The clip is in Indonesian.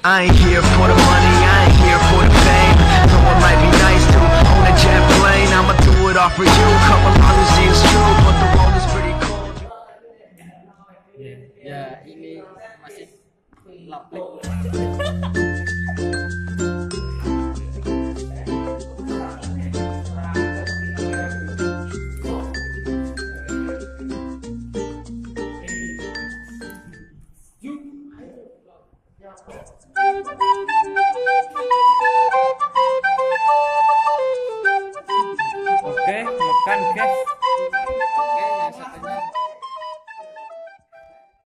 I ain't here for the money, I ain't here for the fame. Though it might be nice to own a jet plane, I'ma do it all for you. Come along and see it's true, but the world is pretty cold. Ya ini masih laplik. Oke, makan guys. Oke, yang satunya